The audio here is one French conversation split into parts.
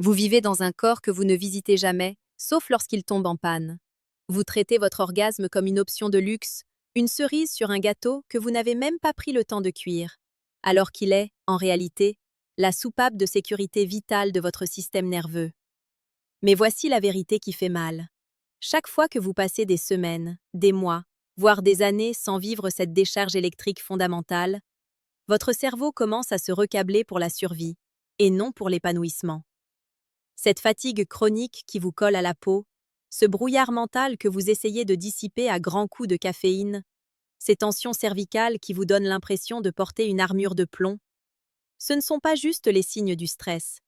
Vous vivez dans un corps que vous ne visitez jamais, sauf lorsqu'il tombe en panne. Vous traitez votre orgasme comme une option de luxe, une cerise sur un gâteau que vous n'avez même pas pris le temps de cuire, alors qu'il est, en réalité, la soupape de sécurité vitale de votre système nerveux. Mais voici la vérité qui fait mal. Chaque fois que vous passez des semaines, des mois, voire des années sans vivre cette décharge électrique fondamentale, votre cerveau commence à se recabler pour la survie, et non pour l'épanouissement. Cette fatigue chronique qui vous colle à la peau, ce brouillard mental que vous essayez de dissiper à grands coups de caféine, ces tensions cervicales qui vous donnent l'impression de porter une armure de plomb, ce ne sont pas juste les signes du stress.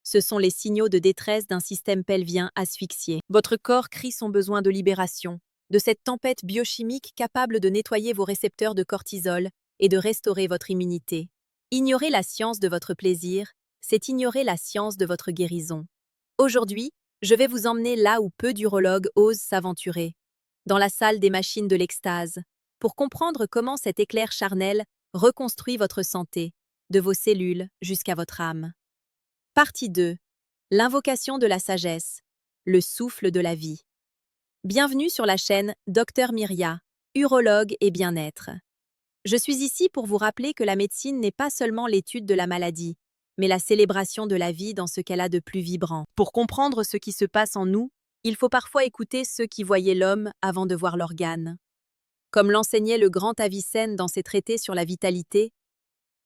Ce sont les signaux de détresse d'un système pelvien asphyxié. Votre corps crie son besoin de libération, de cette tempête biochimique capable de nettoyer vos récepteurs de cortisol et de restaurer votre immunité. Ignorer la science de votre plaisir, c'est ignorer la science de votre guérison. Aujourd'hui, je vais vous emmener là où peu d'urologues osent s'aventurer, dans la salle des machines de l'extase, pour comprendre comment cet éclair charnel reconstruit votre santé, de vos cellules jusqu'à votre âme. Partie 2. L'invocation de la sagesse, le souffle de la vie. Bienvenue sur la chaîne Dr Myria, urologue et bien-être. Je suis ici pour vous rappeler que la médecine n'est pas seulement l'étude de la maladie, mais la célébration de la vie dans ce qu'elle a de plus vibrant. Pour comprendre ce qui se passe en nous, il faut parfois écouter ceux qui voyaient l'homme avant de voir l'organe. Comme l'enseignait le grand Avicenne dans ses traités sur la vitalité,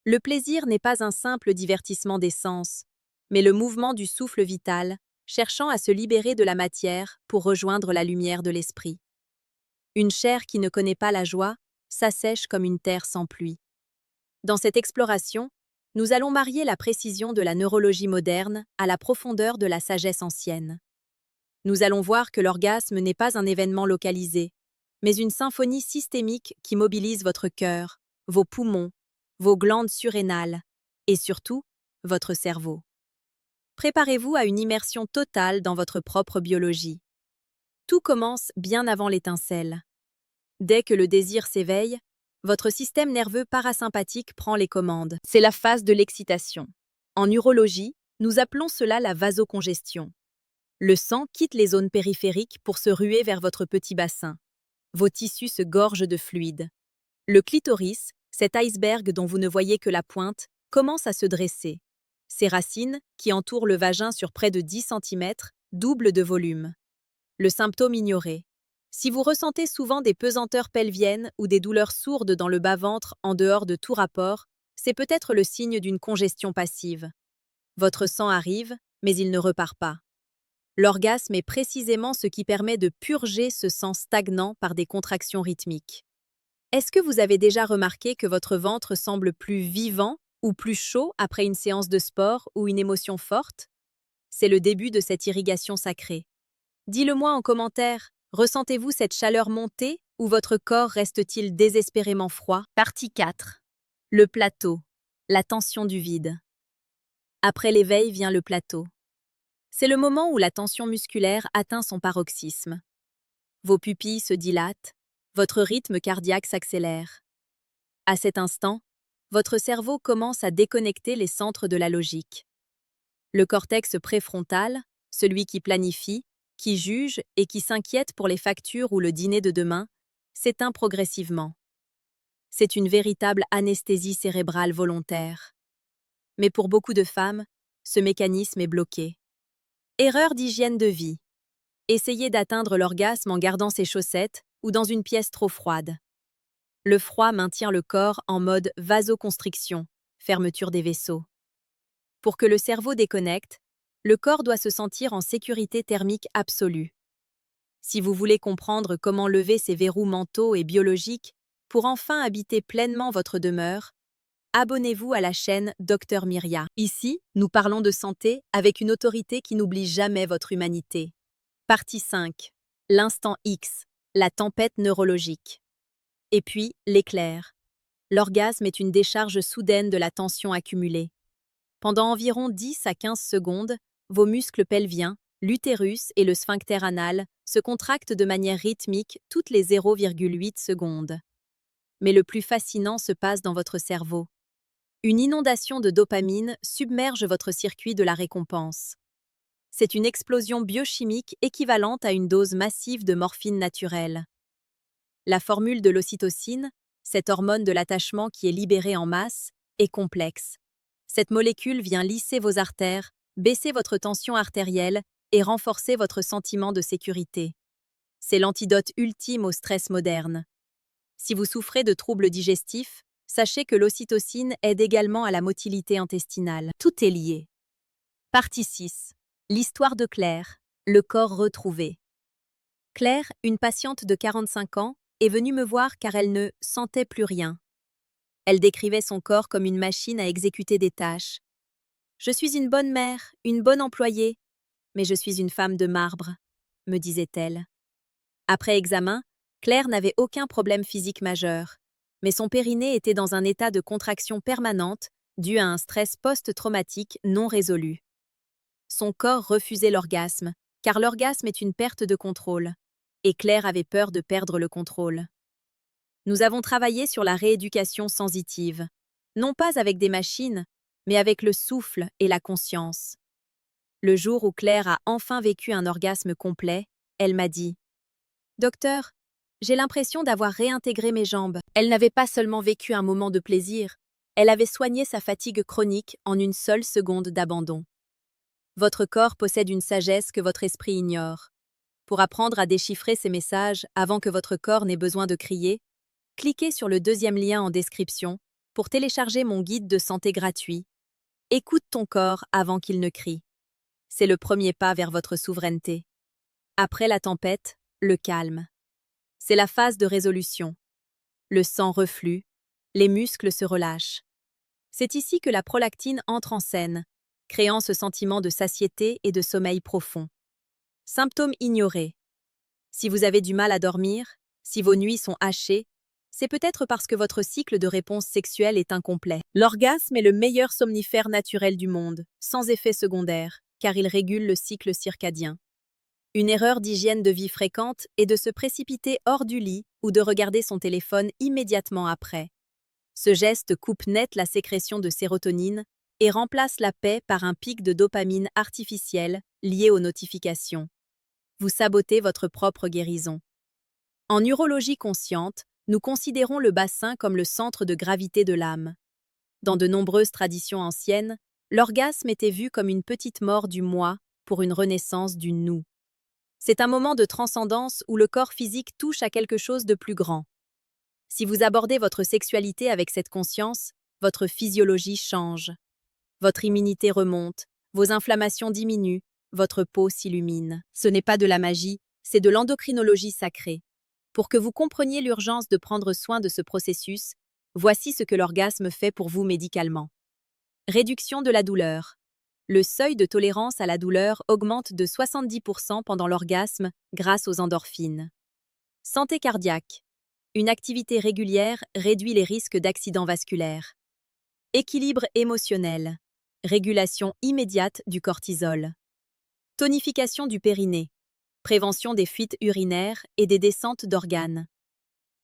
le plaisir n'est pas un simple divertissement des sens, mais le mouvement du souffle vital, cherchant à se libérer de la matière pour rejoindre la lumière de l'esprit. Une chair qui ne connaît pas la joie s'assèche comme une terre sans pluie. Dans cette exploration, nous allons marier la précision de la neurologie moderne à la profondeur de la sagesse ancienne. Nous allons voir que l'orgasme n'est pas un événement localisé, mais une symphonie systémique qui mobilise votre cœur, vos poumons, vos glandes surrénales et surtout, votre cerveau. Préparez-vous à une immersion totale dans votre propre biologie. Tout commence bien avant l'étincelle. Dès que le désir s'éveille, votre système nerveux parasympathique prend les commandes. C'est la phase de l'excitation. En urologie, nous appelons cela la vasocongestion. Le sang quitte les zones périphériques pour se ruer vers votre petit bassin. Vos tissus se gorgent de fluide. Le clitoris, cet iceberg dont vous ne voyez que la pointe, commence à se dresser. Ses racines, qui entourent le vagin sur près de 10 cm, doublent de volume. Le symptôme ignoré. Si vous ressentez souvent des pesanteurs pelviennes ou des douleurs sourdes dans le bas-ventre en dehors de tout rapport, c'est peut-être le signe d'une congestion passive. Votre sang arrive, mais il ne repart pas. L'orgasme est précisément ce qui permet de purger ce sang stagnant par des contractions rythmiques. Est-ce que vous avez déjà remarqué que votre ventre semble plus vivant ou plus chaud après une séance de sport ou une émotion forte? C'est le début de cette irrigation sacrée. Dis-le-moi en commentaire. Ressentez-vous cette chaleur monter ou votre corps reste-t-il désespérément froid? Partie 4. Le plateau. La tension du vide. Après l'éveil vient le plateau. C'est le moment où la tension musculaire atteint son paroxysme. Vos pupilles se dilatent, votre rythme cardiaque s'accélère. À cet instant, votre cerveau commence à déconnecter les centres de la logique. Le cortex préfrontal, celui qui planifie, qui juge et qui s'inquiète pour les factures ou le dîner de demain, s'éteint progressivement. C'est une véritable anesthésie cérébrale volontaire. Mais pour beaucoup de femmes, ce mécanisme est bloqué. Erreur d'hygiène de vie. Essayez d'atteindre l'orgasme en gardant ses chaussettes ou dans une pièce trop froide. Le froid maintient le corps en mode vasoconstriction, fermeture des vaisseaux. Pour que le cerveau déconnecte, le corps doit se sentir en sécurité thermique absolue. Si vous voulez comprendre comment lever ces verrous mentaux et biologiques pour enfin habiter pleinement votre demeure, abonnez-vous à la chaîne Dr Myria. Ici, nous parlons de santé avec une autorité qui n'oublie jamais votre humanité. Partie 5. L'instant X, la tempête neurologique. Et puis, l'éclair. L'orgasme est une décharge soudaine de la tension accumulée. Pendant environ 10 à 15 secondes, vos muscles pelviens, l'utérus et le sphincter anal se contractent de manière rythmique toutes les 0,8 secondes. Mais le plus fascinant se passe dans votre cerveau. Une inondation de dopamine submerge votre circuit de la récompense. C'est une explosion biochimique équivalente à une dose massive de morphine naturelle. La formule de l'ocytocine, cette hormone de l'attachement qui est libérée en masse, est complexe. Cette molécule vient lisser vos artères, baisser votre tension artérielle et renforcer votre sentiment de sécurité. C'est l'antidote ultime au stress moderne. Si vous souffrez de troubles digestifs, sachez que l'ocytocine aide également à la motilité intestinale. Tout est lié. Partie 6. L'histoire de Claire, le corps retrouvé. Claire, une patiente de 45 ans, est venue me voir car elle ne sentait plus rien. Elle décrivait son corps comme une machine à exécuter des tâches. Je suis une bonne mère, une bonne employée, mais je suis une femme de marbre, me disait-elle. Après examen, Claire n'avait aucun problème physique majeur, mais son périnée était dans un état de contraction permanente dû à un stress post-traumatique non résolu. Son corps refusait l'orgasme, car l'orgasme est une perte de contrôle, et Claire avait peur de perdre le contrôle. Nous avons travaillé sur la rééducation sensitive, non pas avec des machines, mais avec le souffle et la conscience. Le jour où Claire a enfin vécu un orgasme complet, elle m'a dit « Docteur, j'ai l'impression d'avoir réintégré mes jambes. » Elle n'avait pas seulement vécu un moment de plaisir, elle avait soigné sa fatigue chronique en une seule seconde d'abandon. Votre corps possède une sagesse que votre esprit ignore. Pour apprendre à déchiffrer ces messages avant que votre corps n'ait besoin de crier, cliquez sur le deuxième lien en description pour télécharger mon guide de santé gratuit. Écoute ton corps avant qu'il ne crie. C'est le premier pas vers votre souveraineté. Après la tempête, le calme. C'est la phase de résolution. Le sang reflue, les muscles se relâchent. C'est ici que la prolactine entre en scène, créant ce sentiment de satiété et de sommeil profond. Symptômes ignorés. Si vous avez du mal à dormir, si vos nuits sont hachées, c'est peut-être parce que votre cycle de réponse sexuelle est incomplet. L'orgasme est le meilleur somnifère naturel du monde, sans effet secondaire, car il régule le cycle circadien. Une erreur d'hygiène de vie fréquente est de se précipiter hors du lit ou de regarder son téléphone immédiatement après. Ce geste coupe net la sécrétion de sérotonine et remplace la paix par un pic de dopamine artificielle lié aux notifications. Vous sabotez votre propre guérison. En urologie consciente, nous considérons le bassin comme le centre de gravité de l'âme. Dans de nombreuses traditions anciennes, l'orgasme était vu comme une petite mort du moi pour une renaissance du nous. C'est un moment de transcendance où le corps physique touche à quelque chose de plus grand. Si vous abordez votre sexualité avec cette conscience, votre physiologie change. Votre immunité remonte, vos inflammations diminuent, votre peau s'illumine. Ce n'est pas de la magie, c'est de l'endocrinologie sacrée. Pour que vous compreniez l'urgence de prendre soin de ce processus, voici ce que l'orgasme fait pour vous médicalement. Réduction de la douleur. Le seuil de tolérance à la douleur augmente de 70% pendant l'orgasme grâce aux endorphines. Santé cardiaque. Une activité régulière réduit les risques d'accidents vasculaires. Équilibre émotionnel. Régulation immédiate du cortisol. Tonification du périnée. Prévention des fuites urinaires et des descentes d'organes.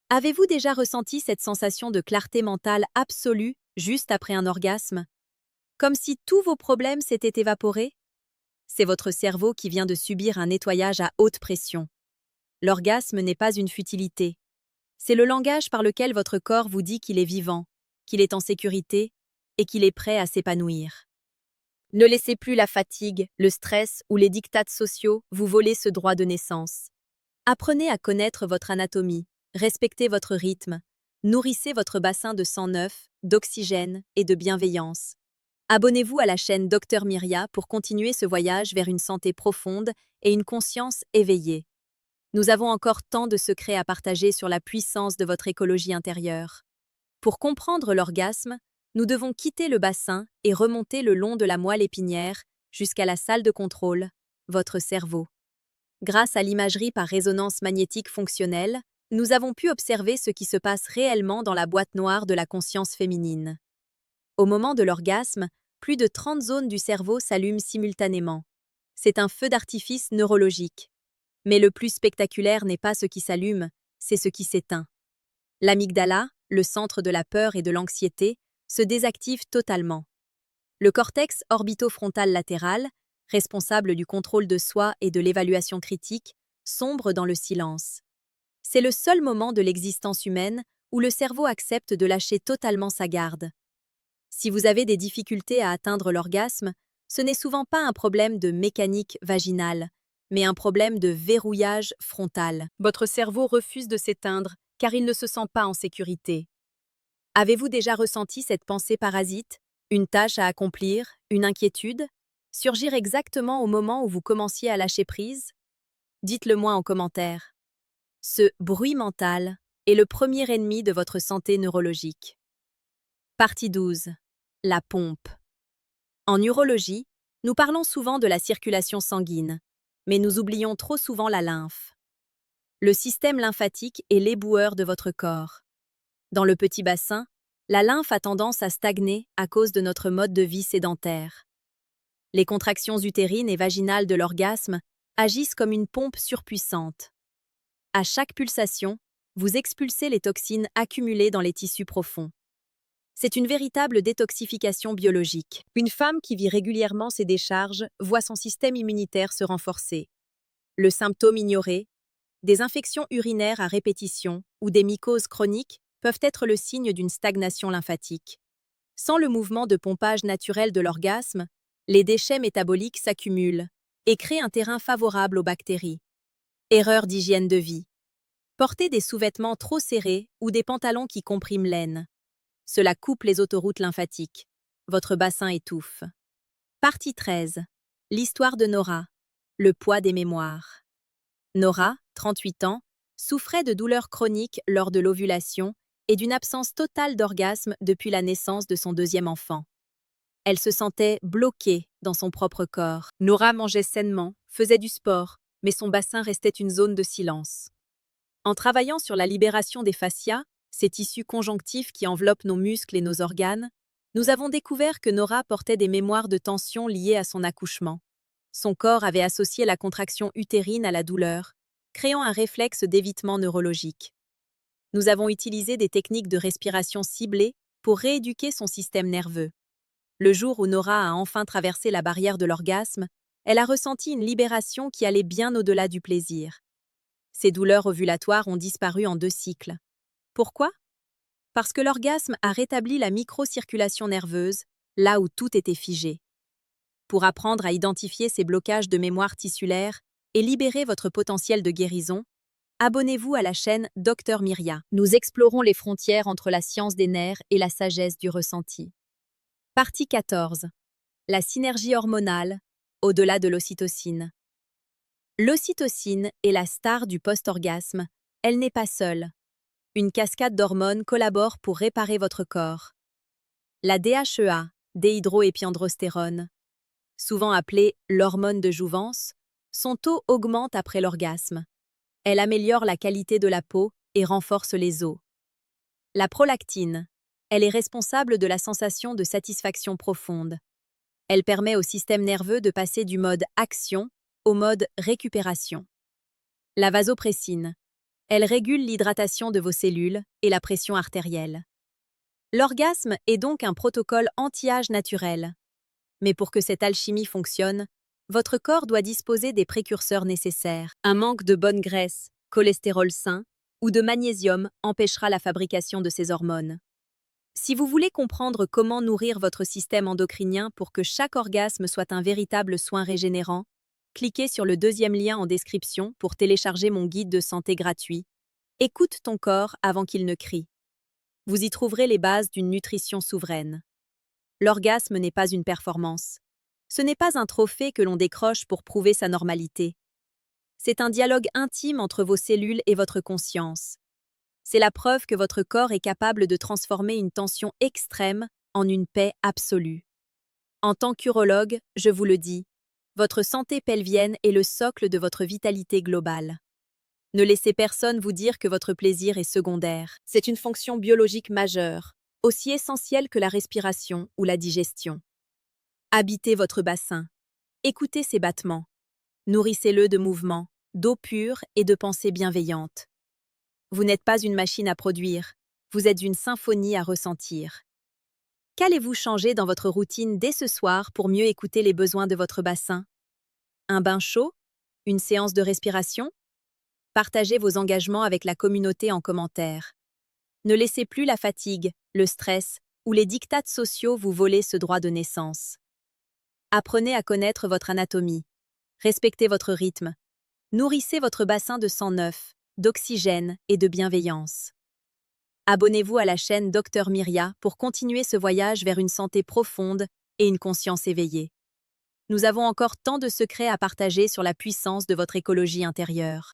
Avez-vous déjà ressenti cette sensation de clarté mentale absolue juste après un orgasme? Comme si tous vos problèmes s'étaient évaporés? C'est votre cerveau qui vient de subir un nettoyage à haute pression. L'orgasme n'est pas une futilité. C'est le langage par lequel votre corps vous dit qu'il est vivant, qu'il est en sécurité et qu'il est prêt à s'épanouir. Ne laissez plus la fatigue, le stress ou les diktats sociaux vous voler ce droit de naissance. Apprenez à connaître votre anatomie, respectez votre rythme, nourrissez votre bassin de sang neuf, d'oxygène et de bienveillance. Abonnez-vous à la chaîne Dr Myria pour continuer ce voyage vers une santé profonde et une conscience éveillée. Nous avons encore tant de secrets à partager sur la puissance de votre écologie intérieure. Pour comprendre l'orgasme, nous devons quitter le bassin et remonter le long de la moelle épinière jusqu'à la salle de contrôle, votre cerveau. Grâce à l'imagerie par résonance magnétique fonctionnelle, nous avons pu observer ce qui se passe réellement dans la boîte noire de la conscience féminine. Au moment de l'orgasme, plus de 30 zones du cerveau s'allument simultanément. C'est un feu d'artifice neurologique. Mais le plus spectaculaire n'est pas ce qui s'allume, c'est ce qui s'éteint. L'amygdala, le centre de la peur et de l'anxiété, se désactive totalement. Le cortex orbitofrontal latéral, responsable du contrôle de soi et de l'évaluation critique, sombre dans le silence. C'est le seul moment de l'existence humaine où le cerveau accepte de lâcher totalement sa garde. Si vous avez des difficultés à atteindre l'orgasme, ce n'est souvent pas un problème de mécanique vaginale, mais un problème de verrouillage frontal. Votre cerveau refuse de s'éteindre car il ne se sent pas en sécurité. Avez-vous déjà ressenti cette pensée parasite, une tâche à accomplir, une inquiétude, surgir exactement au moment où vous commenciez à lâcher prise? Dites-le moi en commentaire. Ce bruit mental est le premier ennemi de votre santé neurologique. Partie 12. La pompe. En urologie, nous parlons souvent de la circulation sanguine, mais nous oublions trop souvent la lymphe. Le système lymphatique est l'éboueur de votre corps. Dans le petit bassin, la lymphe a tendance à stagner à cause de notre mode de vie sédentaire. Les contractions utérines et vaginales de l'orgasme agissent comme une pompe surpuissante. À chaque pulsation, vous expulsez les toxines accumulées dans les tissus profonds. C'est une véritable détoxification biologique. Une femme qui vit régulièrement ses décharges voit son système immunitaire se renforcer. Le symptôme ignoré, des infections urinaires à répétition ou des mycoses chroniques peuvent être le signe d'une stagnation lymphatique. Sans le mouvement de pompage naturel de l'orgasme, les déchets métaboliques s'accumulent et créent un terrain favorable aux bactéries. Erreur d'hygiène de vie. Portez des sous-vêtements trop serrés ou des pantalons qui compriment l'aine. Cela coupe les autoroutes lymphatiques. Votre bassin étouffe. Partie 13. L'histoire de Nora. Le poids des mémoires. Nora, 38 ans, souffrait de douleurs chroniques lors de l'ovulation et d'une absence totale d'orgasme depuis la naissance de son deuxième enfant. Elle se sentait bloquée dans son propre corps. Nora mangeait sainement, faisait du sport, mais son bassin restait une zone de silence. En travaillant sur la libération des fascias, ces tissus conjonctifs qui enveloppent nos muscles et nos organes, nous avons découvert que Nora portait des mémoires de tension liées à son accouchement. Son corps avait associé la contraction utérine à la douleur, créant un réflexe d'évitement neurologique. Nous avons utilisé des techniques de respiration ciblées pour rééduquer son système nerveux. Le jour où Nora a enfin traversé la barrière de l'orgasme, elle a ressenti une libération qui allait bien au-delà du plaisir. Ses douleurs ovulatoires ont disparu en 2 cycles. Pourquoi? Parce que l'orgasme a rétabli la microcirculation nerveuse, là où tout était figé. Pour apprendre à identifier ces blocages de mémoire tissulaire et libérer votre potentiel de guérison, abonnez-vous à la chaîne Dr Myria. Nous explorons les frontières entre la science des nerfs et la sagesse du ressenti. Partie 14. La synergie hormonale, au-delà de l'ocytocine. L'ocytocine est la star du post-orgasme. Elle n'est pas seule. Une cascade d'hormones collabore pour réparer votre corps. La DHEA, déhydroépiandrostérone, souvent appelée l'hormone de jouvence, son taux augmente après l'orgasme. Elle améliore la qualité de la peau et renforce les os. La prolactine, elle est responsable de la sensation de satisfaction profonde. Elle permet au système nerveux de passer du mode action au mode récupération. La vasopressine, elle régule l'hydratation de vos cellules et la pression artérielle. L'orgasme est donc un protocole anti-âge naturel. Mais pour que cette alchimie fonctionne, votre corps doit disposer des précurseurs nécessaires. Un manque de bonne graisse, cholestérol sain ou de magnésium empêchera la fabrication de ces hormones. Si vous voulez comprendre comment nourrir votre système endocrinien pour que chaque orgasme soit un véritable soin régénérant, cliquez sur le 2e lien en description pour télécharger mon guide de santé gratuit. Écoute ton corps avant qu'il ne crie. Vous y trouverez les bases d'une nutrition souveraine. L'orgasme n'est pas une performance. Ce n'est pas un trophée que l'on décroche pour prouver sa normalité. C'est un dialogue intime entre vos cellules et votre conscience. C'est la preuve que votre corps est capable de transformer une tension extrême en une paix absolue. En tant qu'urologue, je vous le dis, votre santé pelvienne est le socle de votre vitalité globale. Ne laissez personne vous dire que votre plaisir est secondaire. C'est une fonction biologique majeure, aussi essentielle que la respiration ou la digestion. Habitez votre bassin. Écoutez ses battements. Nourrissez-le de mouvements, d'eau pure et de pensées bienveillantes. Vous n'êtes pas une machine à produire, vous êtes une symphonie à ressentir. Qu'allez-vous changer dans votre routine dès ce soir pour mieux écouter les besoins de votre bassin? Un bain chaud? Une séance de respiration? Partagez vos engagements avec la communauté en commentaire. Ne laissez plus la fatigue, le stress ou les diktats sociaux vous voler ce droit de naissance. Apprenez à connaître votre anatomie. Respectez votre rythme. Nourrissez votre bassin de sang neuf, d'oxygène et de bienveillance. Abonnez-vous à la chaîne Dr Myria pour continuer ce voyage vers une santé profonde et une conscience éveillée. Nous avons encore tant de secrets à partager sur la puissance de votre écologie intérieure.